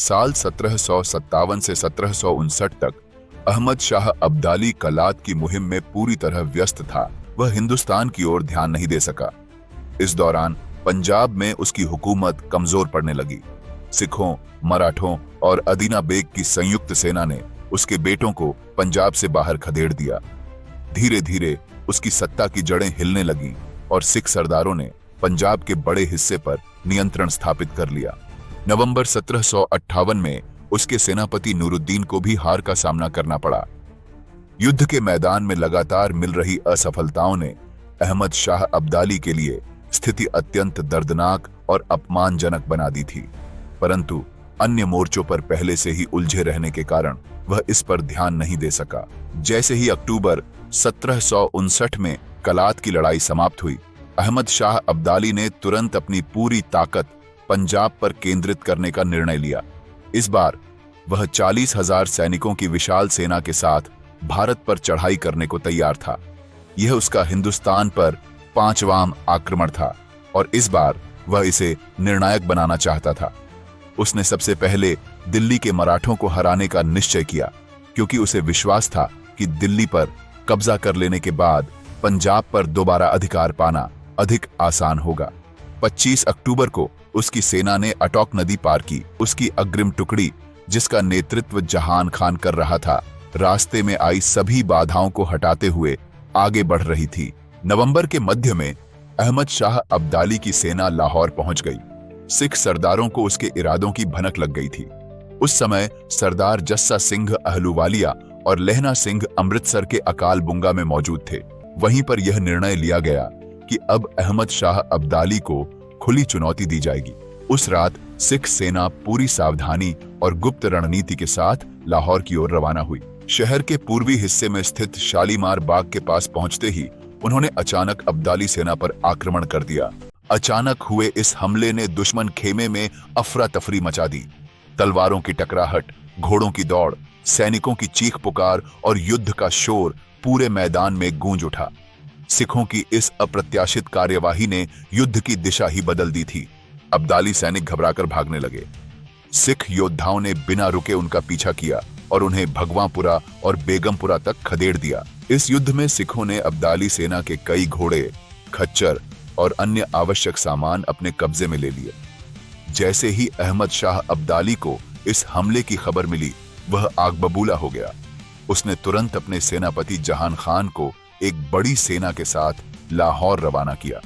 साल 1757 से 1759 तक अहमद शाह अब्दाली कलात की मुहिम में पूरी तरह व्यस्त था। वह हिंदुस्तान की ओर ध्यान नहीं दे सका। इस दौरान पंजाब में उसकी हुकूमत कमजोर पड़ने लगी। सिखों, मराठों और अदीना बेग की संयुक्त सेना ने उसके बेटों को पंजाब से बाहर खदेड़ दिया। धीरे धीरे उसकी सत्ता की जड़ें हिलने लगीं और सिख सरदारों ने पंजाब के बड़े हिस्से पर नियंत्रण स्थापित कर लिया। नवंबर 1758 में उसके सेनापति नूरुद्दीन को भी हार का सामना करना पड़ा। युद्ध के मैदान में लगातार मिल रही असफलताओं ने अहमद शाह अब्दाली के लिए स्थिति अत्यंत दर्दनाक और अपमानजनक बना दी थी, परंतु अन्य मोर्चों पर पहले से ही उलझे रहने के कारण वह इस पर ध्यान नहीं दे सका। जैसे ही अक्टूबर 1759 में कलात की लड़ाई समाप्त हुई, अहमद शाह अब्दाली ने तुरंत अपनी पूरी ताकत पंजाब पर केंद्रित करने का निर्णय लिया। इस बार वह 40,000 सैनिकों की विशाल सेना के साथ भारत पर चढ़ाई करने को तैयार था। यह उसका हिंदुस्तान पर 5वां आक्रमण था और इस बार वह इसे निर्णायक बनाना चाहता था। उसने सबसे पहले दिल्ली के मराठों को हराने का निश्चय किया, क्योंकि उसे विश्वास था कि दिल्ली पर कब्जा कर लेने के बाद पंजाब पर दोबारा अधिकार पाना अधिक आसान होगा। 25 अक्टूबर को उसकी सेना ने अटोक नदी पार की। उसकी अग्रिम टुकड़ी, जिसका नेतृत्व जहान खान कर रहा था, रास्ते में आई सभी बाधाओं को हटाते हुए आगे बढ़ रही थी। नवंबर के मध्य में अहमद शाह अब्दाली की सेना लाहौर पहुंच गई। सिख सरदारों को उसके इरादों की भनक लग गई थी। उस समय सरदार जस्सा सिंह अहलूवालिया और लहना सिंह अमृतसर के अकाल बुंगा में मौजूद थे। वहीं पर यह निर्णय लिया गया कि अब अहमद शाह अब्दाली को खुली चुनौती दी जाएगी। उस रात सिख सेना पूरी सावधानी और गुप्त रणनीति के साथ लाहौर की ओर रवाना हुई। शहर के पूर्वी हिस्से में स्थित शालीमार बाग के पास पहुंचते ही उन्होंने अचानक अब्दाली सेना पर आक्रमण कर दिया। अचानक हुए इस हमले ने दुश्मन खेमे में अफरा तफरी मचा दी। तलवारों की टकराहट, घोड़ों की दौड़, सैनिकों की चीख पुकार और युद्ध का शोर पूरे मैदान में गूंज उठा। सिखों की इस अप्रत्याशित कार्यवाही ने युद्ध की दिशा ही बदल दी थी। अब्दाली सैनिक घबराकर भागने लगे। सिख योद्धाओं ने बिना रुके उनका पीछा किया और उन्हें भगवापुरा और बेगमपुरा तक खदेड़ दिया। इस युद्ध में सिखों ने अब्दाली सेना के कई घोड़े, खच्चर और अन्य आवश्यक सामान अपने कब्जे में ले लिए। जैसे ही अहमद शाह अब्दाली को इस हमले की खबर मिली, वह आग बबूला हो गया। उसने तुरंत अपने सेनापति जहान खान को एक बड़ी सेना के साथ लाहौर रवाना किया,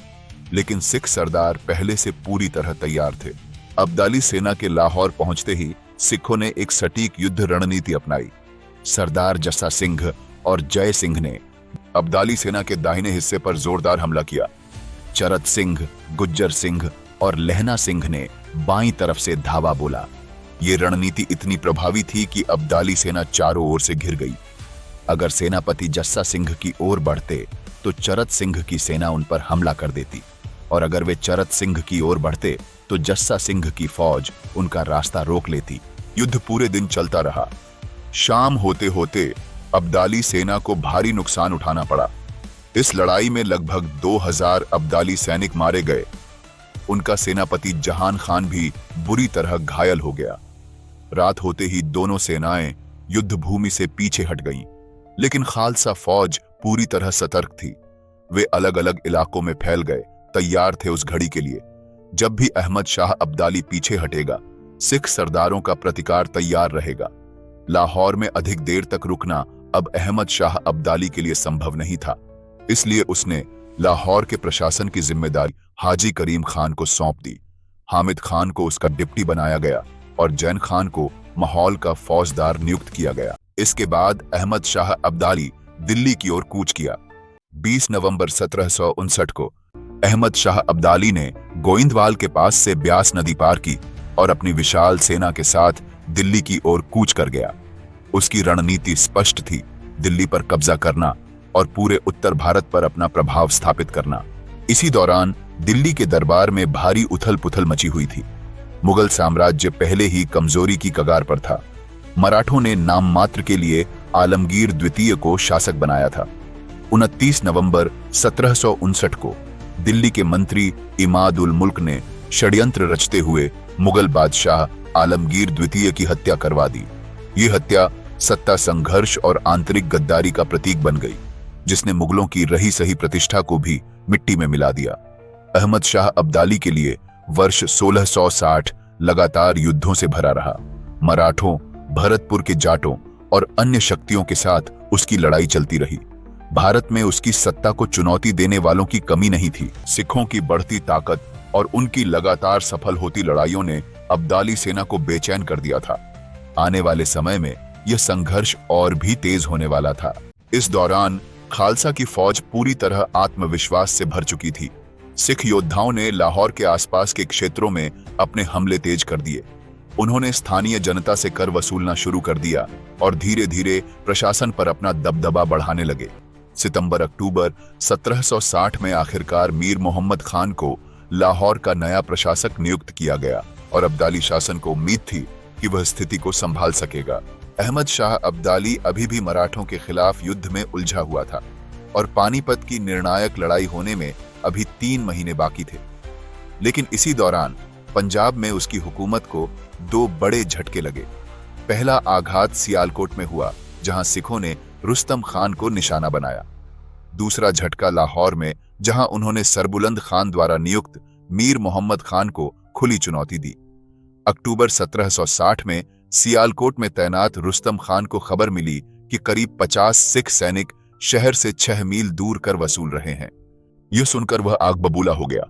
लेकिन सिख सरदार पहले से पूरी तरह तैयार थे। अब्दाली सेना के लाहौर पहुंचते ही सिखों ने एक सटीक युद्ध रणनीति अपनाई। सरदार जस्सा सिंह और जय सिंह ने अब्दाली सेना के दाहिने हिस्से पर जोरदार हमला किया। चरत सिंह, गुज्जर सिंह और लहना सिंह ने बाईं तरफ से धावा बोला। ये रणनीति इतनी प्रभावी थी कि अब्दाली सेना चारों ओर से घिर गई। अगर सेनापति जस्सा सिंह की ओर बढ़ते तो चरत सिंह की सेना उन पर हमला कर देती, और अगर वे चरत सिंह की ओर बढ़ते तो जस्सा सिंह की फौज उनका रास्ता रोक लेती। युद्ध पूरे दिन चलता रहा। शाम होते होते अब्दाली सेना को भारी नुकसान उठाना पड़ा। इस लड़ाई में लगभग 2000 अब्दाली सैनिक मारे गए। उनका सेनापति जहान खान भी बुरी तरह घायल हो गया। रात होते ही दोनों सेनाएं युद्ध भूमि से पीछे हट गईं, लेकिन खालसा फौज पूरी तरह सतर्क थी। वे अलग अलग इलाकों में फैल गए, तैयार थे उस घड़ी के लिए जब भी अहमद शाह अब्दाली पीछे हटेगा, सिख सरदारों का प्रतिकार तैयार रहेगा। लाहौर में अधिक देर तक रुकना अब अहमद शाह अब्दाली के लिए संभव नहीं था। इसलिए उसने लाहौर के प्रशासन की जिम्मेदारी हाजी करीम खान को सौंप दी। हामिद खान को उसका डिप्टी बनाया गया और जैन खान को माहौल का फौजदार नियुक्त किया गया। इसके बाद अहमद शाह अब्दाली दिल्ली की ओर कूच किया। 20 नवंबर 1759 को अहमद शाह अब्दाली ने गोइंदवाल के पास से ब्यास नदी पार की और अपनी विशाल सेना के साथ दिल्ली की ओर कूच कर गया। उसकी रणनीति स्पष्ट थी, दिल्ली पर कब्जा करना और पूरे उत्तर भारत पर अपना प्रभाव स्थापित करना। इसी दौरान दिल्ली के दरबार में भारी उथल पुथल मची हुई थी। मुगल साम्राज्य पहले ही कमजोरी की कगार पर था। मराठों ने नाम मात्र के लिए आलमगीर द्वितीय को शासक बनाया था। 29 नवंबर 1759 को दिल्ली के मंत्री इमाद उल मुल्क ने षड्यंत्र रचते हुए मुगल बादशाह आलमगीर द्वितीय की हत्या करवा दी। ये हत्या सत्ता संघर्ष और आंतरिक गद्दारी का प्रतीक बन गई, जिसने मुगलों की रही सही प्रतिष्ठा को भी मिट्टी में मिला दिया। अहमद शाह अब्दाली के लिए वर्ष 1660 लगातार युद्धों से भरा रहा। मराठों, भरतपुर के जाटों और अन्य शक्तियों के साथ उसकी लड़ाई चलती रही। भारत में उसकी सत्ता को चुनौती देने वालों की कमी नहीं थी। सिखों की बढ़ती ताकत और उनकी लगातार सफल होती लड़ाइयों ने अब्दाली सेना को बेचैन कर दिया था। आने वाले समय में यह संघर्ष और भी तेज होने वाला था। इस दौरान खालसा की फौज पूरी तरह आत्मविश्वास से भर चुकी थी। सिख योद्धाओं ने लाहौर के आसपास के क्षेत्रों में अपने हमले तेज कर दिए। उन्होंने स्थानीय जनता से कर वसूलना शुरू कर दिया और धीरे धीरे प्रशासन पर अपना दबदबा बढ़ाने लगे। सितंबर-अक्टूबर 1760 में आखिरकार मीर मोहम्मद खान को लाहौर का नया प्रशासक नियुक्त किया गया और अब्दाली शासन को उम्मीद थी कि वह स्थिति को संभाल सकेगा। अहमद शाह अब्दाली अभी भी मराठों के खिलाफ युद्ध में उलझा हुआ था और पानीपत की निर्णायक लड़ाई होने में अभी 3 महीने बाकी थे। लेकिन इसी दौरान पंजाब में उसकी हुकूमत को 2 बड़े झटके लगे। पहला आघात सियालकोट में हुआ, जहां सिखों ने रुस्तम खान को निशाना बनाया। दूसरा झटका लाहौर में, जहां उन्होंने सरबुलंद खान द्वारा नियुक्त मीर मोहम्मद खान को खुली चुनौती दी। अक्टूबर 1760 में सियालकोट में तैनात रुस्तम खान को खबर मिली कि करीब 50 सिख सैनिक शहर से 6 मील दूर कर वसूल रहे हैं। यह सुनकर वह आग बबूला हो गया।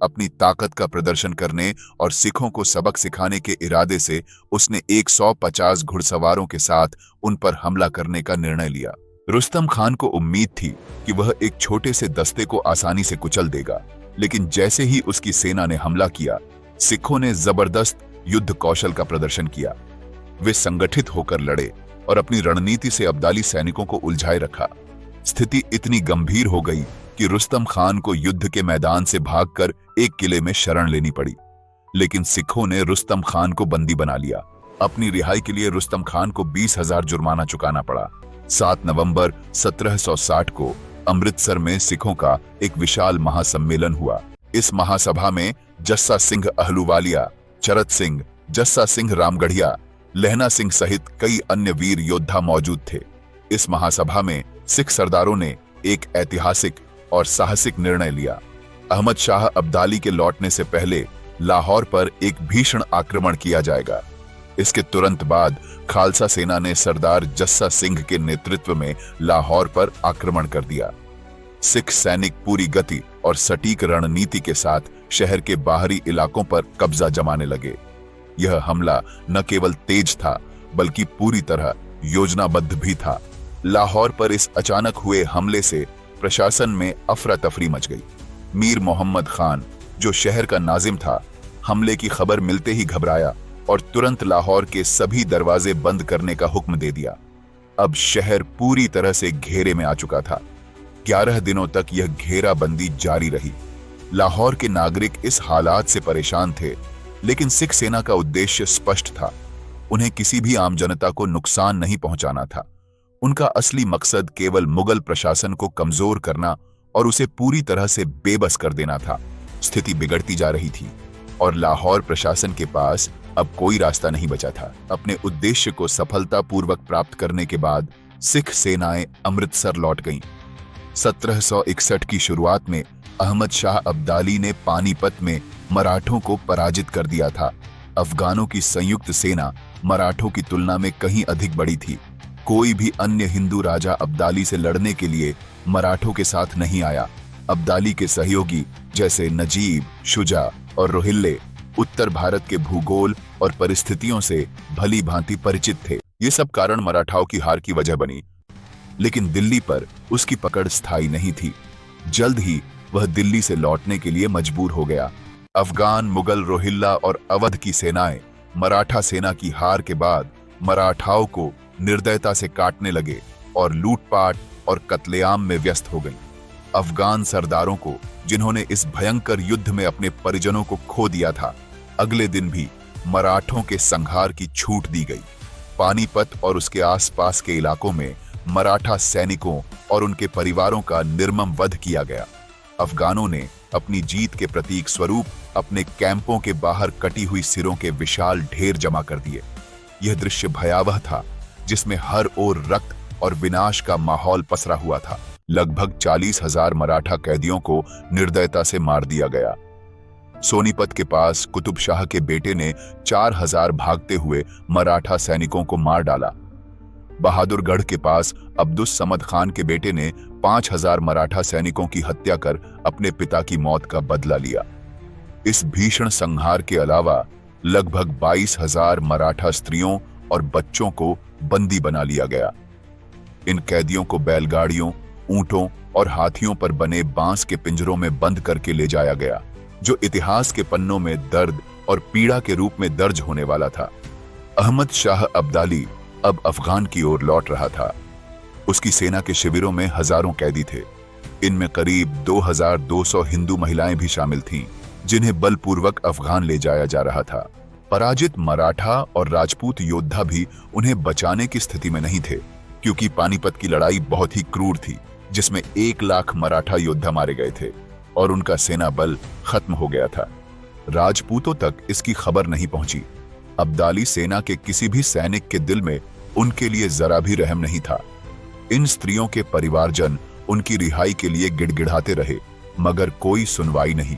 अपनी ताकत का प्रदर्शन करने और सिखों को सबक सिखाने के इरादे से उसने 150 घुड़सवारों के साथ उन पर हमला करने का निर्णय लिया। रुस्तम खान को उम्मीद थी कि वह एक छोटे से दस्ते को आसानी से कुचल देगा, लेकिन जैसे ही उसकी सेना ने हमला किया, सिखों ने जबरदस्त युद्ध कौशल का प्रदर्शन किया। वे संगठित होकर लड़े और अपनी रणनीति से अब्दाली सैनिकों को उलझाए रखा। स्थिति इतनी गंभीर हो गई कि रुस्तम खान को युद्ध के मैदान से भागकर एक किले में शरण लेनी पड़ी। लेकिन सिखों ने रुस्तम खान को बंदी बना लिया। अपनी रिहाई के लिए रुस्तम खान को 20,000 जुर्माना चुकाना पड़ा। 7 नवंबर 1760 को अमृतसर में सिखों का एक विशाल महासम्मेलन हुआ। इस महासभा में जस्सा सिंह अहलूवालिया, चरत सिंह, जस्सा सिंह रामगढ़िया, लहना सिंह सहित कई अन्य वीर योद्धा मौजूद थे। इस महासभा में सिख सरदारों ने एक ऐतिहासिक और साहसिक निर्णय लिया। अहमद शाह अब्दाली के लौटने से पहले लाहौर पर एक भीषण आक्रमण किया जाएगा। इसके तुरंत बाद खालसा सेना ने सरदार जस्सा सिंह के नेतृत्व में लाहौर पर आक्रमण कर दिया। सिख सैनिक पूरी गति और सटीक रणनीति के साथ शहर के बाहरी इलाकों पर कब्जा जमाने लगे। यह हमला न केवल तेज था, बल्कि पूरी तरह योजनाबद्ध भी था। लाहौर पर इस अचानक हुए हमले से प्रशासन में अफरा तफरी मच गई। मीर मोहम्मद खान, जो शहर का नाजिम था, हमले की खबर मिलते ही घबराया और तुरंत लाहौर के सभी दरवाजे बंद करने का हुक्म दे दिया। अब शहर पूरी तरह से घेरे में आ चुका था। 11 दिनों तक यह घेराबंदी जारी रही। लाहौर के नागरिक इस हालात से परेशान थे, लेकिन सिख सेना का उद्देश्य स्पष्ट था। उन्हें किसी भी आम जनता को नुकसान नहीं पहुंचाना था। उनका असली मकसद केवल मुगल प्रशासन को कमजोर करना और उसे पूरी तरह से बेबस कर देना था। स्थिति बिगड़ती जा रही थी और लाहौर प्रशासन के पास अब कोई रास्ता नहीं बचा था। अपने उद्देश्य को सफलतापूर्वक प्राप्त करने के बाद सिख सेनाएं अमृतसर लौट गईं। 1761 की शुरुआत में अहमद शाह अब्दाली ने पानीपत में मराठों को पराजित कर दिया था। अफगानों की संयुक्त सेना मराठों की तुलना में कहीं अधिक बड़ी थी। कोई भी अन्य हिंदू राजा अब्दाली से लड़ने के लिए मराठों के साथ नहीं आया। अब्दाली के सहयोगी जैसे नजीब, शुजा और रोहिल्ले उत्तर भारत के भूगोल और परिस्थितियों से भली भांति परिचित थे। ये सब कारण मराठाओं की हार की वजह बनी, लेकिन दिल्ली पर उसकी पकड़ स्थायी नहीं थी। जल्द ही वह दिल्ली से लौटने के लिए मजबूर हो गया। अफगान, मुगल, रोहिल्ला और अवध की सेनाएं मराठा सेना की हार के बाद मराठाओं को निर्दयता से काटने लगे और लूटपाट और कत्लेआम में व्यस्त हो गईं। अफगान सरदारों को, जिन्होंने इस भयंकर युद्ध में अपने परिजनों को खो दिया था, अगले दिन भी मराठों के संहार की छूट दी गई। पानीपत और उसके आसपास के इलाकों में मराठा सैनिकों और उनके परिवारों का निर्मम वध किया गया। अफगानों ने अपनी जीत के प्रतीक स्वरूप अपने कैंपों के बाहर कटी हुई सिरों के विशाल ढेर जमा कर दिए। यह दृश्य भयावह था, जिसमें हर ओर रक्त और विनाश का माहौल पसरा हुआ था। लगभग 40,000 मराठा कैदियों को निर्दयता से मार दिया गया। सोनीपत के पास कुतुब शाह के बेटे ने 4,000 भागते हुए मराठा सैनिकों को मार डाला। बहादुरगढ़ के पास अब्दुस समद खान के बेटे ने 5,000 मराठा सैनिकों की हत्या कर अपने पिता की मौत का बदला लिया। इस भीषण संहार के अलावा लगभग 22,000 मराठा स्त्रियों और बच्चों को बंदी बना लिया गया। इन कैदियों को बैलगाड़ियों, ऊंटों और हाथियों पर बने बांस के पिंजरों में बंद करके ले जाया गया, जो इतिहास के पन्नों में दर्द और पीड़ा के रूप में दर्ज होने वाला था। अहमद शाह अब्दाली अब अफगान की ओर लौट रहा था। उसकी सेना के शिविरों में हजारों कैदी थे। इनमें करीब 2,200 हिंदू महिलाएं भी शामिल थीं, जिन्हें बलपूर्वक अफगान ले जाया जा रहा था। पराजित मराठा और राजपूत योद्धा भी उन्हें बचाने की स्थिति में नहीं थे, क्योंकि पानीपत की लड़ाई बहुत ही क्रूर थी, जिसमें 1 लाख मराठा योद्धा मारे गए थे और उनका सेना बल खत्म हो गया था। राजपूतों तक इसकी खबर नहीं पहुंची। अब्दाली सेना के किसी भी सैनिक के दिल में उनके लिए जरा भी रहम नहीं था। इन स्त्रियों के परिवारजन उनकी रिहाई के लिए गिड़गिड़ाते रहे, मगर कोई सुनवाई नहीं।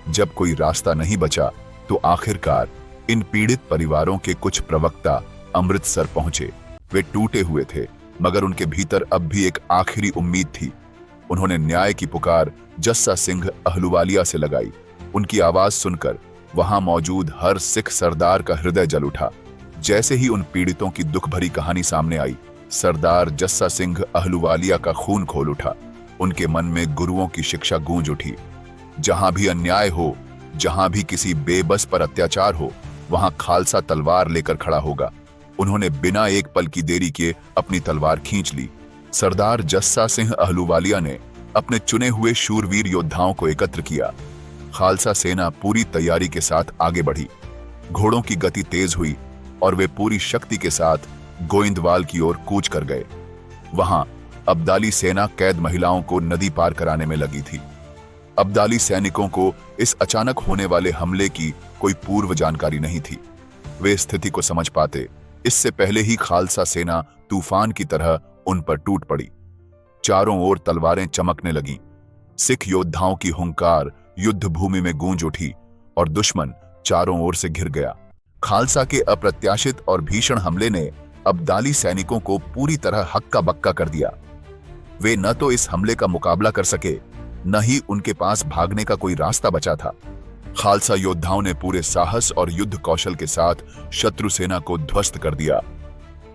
जब कोई रास्ता नहीं बचा तो आखिरकार इन पीड़ित परिवारों के कुछ प्रवक्ता अमृतसर पहुंचे। वे टूटे हुए थे, मगर उनके भीतर अब भी एक आखिरी उम्मीद थी। उन्होंने न्याय की पुकार जस्सा सिंह अहलुवालिया से लगाई। उनकी आवाज सुनकर वहां मौजूद हर सिख सरदार का हृदय जल उठा। जैसे ही उन पीड़ितों की दुख भरी कहानी सामने आई, सरदार जस्सा सिंह अहलुवालिया का खून खोल उठा। उनके मन में गुरुओं की शिक्षा गूंज उठी। जहां भी अन्याय हो, जहां भी किसी बेबस पर अत्याचार हो, वहां खालसा तलवार लेकर खड़ा होगा। उन्होंने बिना एक पल की देरी किए अपनी तलवार खींच ली। सरदार जस्सा सिंह अहलुवालिया ने अपने चुने हुए शूरवीर योद्धाओं को एकत्र किया। खालसा सेना पूरी तैयारी के साथ आगे बढ़ी। घोड़ों की गति तेज हुई और वे पूरी शक्ति के साथ गोइंदवाल की ओर कूच कर गए। वहां अब्दाली सेना कैद महिलाओं को नदी पार कराने में लगी थी। अब्दाली सैनिकों को इस अचानक होने वाले हमले की कोई पूर्व जानकारी नहीं थी। वे स्थिति को समझ पाते इससे पहले ही खालसा सेना तूफान की तरह उन पर टूट पड़ी। चारों ओर तलवारें चमकने लगीं। सिख योद्धाओं की हुंकार युद्ध भूमि में गूंज उठी और दुश्मन चारों ओर से घिर गया। खालसा के अप्रत्याशित और भीषण हमले ने अब्दाली सैनिकों को पूरी तरह हक्का बक्का कर दिया। वे न तो इस हमले का मुकाबला कर सके, न ही उनके पास भागने का कोई रास्ता बचा था। खालसा योद्धाओं ने पूरे साहस और युद्ध कौशल के साथ शत्रु सेना को ध्वस्त कर दिया।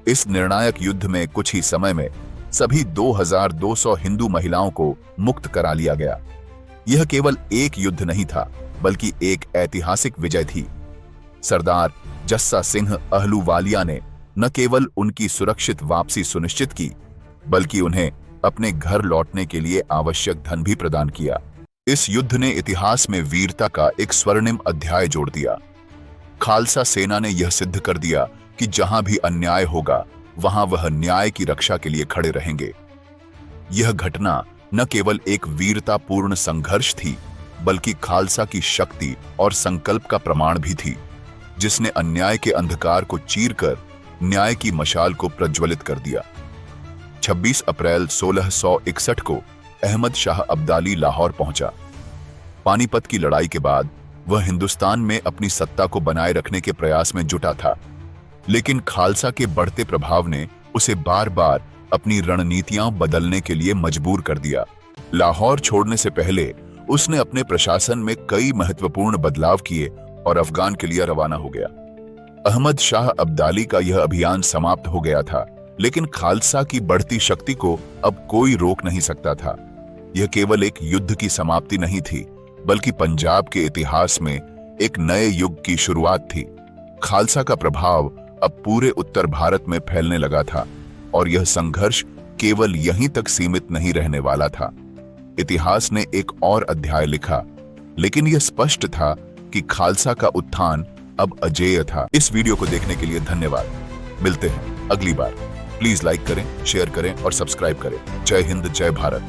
इस निर्णायक युद्ध में कुछ ही समय में सभी 2,200 हिंदू महिलाओं को मुक्त करा लिया गया। यह केवल एक युद्ध नहीं था, बल्कि एक ऐतिहासिक विजय थी। सरदार जस्सा सिंह अहलुवालिया ने न केवल उनकी सुरक्षित वापसी सुनिश्चित की, बल्कि उन्हें अपने घर लौटने के लिए आवश्यक धन भी प्रदान किया। इस युद्ध ने इतिहास में वीरता का एक स्वर्णिम अध्याय जोड़ दिया। खालसा सेना ने यह सिद्ध कर दिया कि जहां भी अन्याय होगा, वहां वह न्याय की रक्षा के लिए खड़े रहेंगे। यह घटना न केवल एक वीरतापूर्ण संघर्ष थी, बल्कि खालसा की शक्ति और संकल्प का प्रमाण भी थी, जिसने अन्याय के अंधकार को चीरकर न्याय की मशाल को प्रज्वलित कर दिया। 26 अप्रैल 1661 को अहमद शाह अब्दाली लाहौर पहुंचा। पानीपत की लड़ाई के बाद वह हिंदुस्तान में अपनी सत्ता को बनाए रखने के प्रयास में जुटा था, लेकिन खालसा के बढ़ते प्रभाव ने उसे बार बार अपनी रणनीतियां बदलने के लिए मजबूर कर दिया। लाहौर छोड़ने से पहले उसने अपने प्रशासन में कई महत्वपूर्ण बदलाव किए और अफगान के लिए रवाना हो गया। अहमद शाह अब्दाली का यह अभियान समाप्त हो गया था, लेकिन खालसा की बढ़ती शक्ति को अब कोई रोक नहीं सकता था। यह केवल एक युद्ध की समाप्ति नहीं थी, बल्कि पंजाब के इतिहास में एक नए युग की शुरुआत थी। खालसा का प्रभाव अब पूरे उत्तर भारत में फैलने लगा था और यह संघर्ष केवल यहीं तक सीमित नहीं रहने वाला था। इतिहास ने एक और अध्याय लिखा, लेकिन यह स्पष्ट था कि खालसा का उत्थान अब अजेय था। इस वीडियो को देखने के लिए धन्यवाद। मिलते हैं अगली बार। प्लीज लाइक करें, शेयर करें और सब्सक्राइब करें। जय हिंद, जय भारत।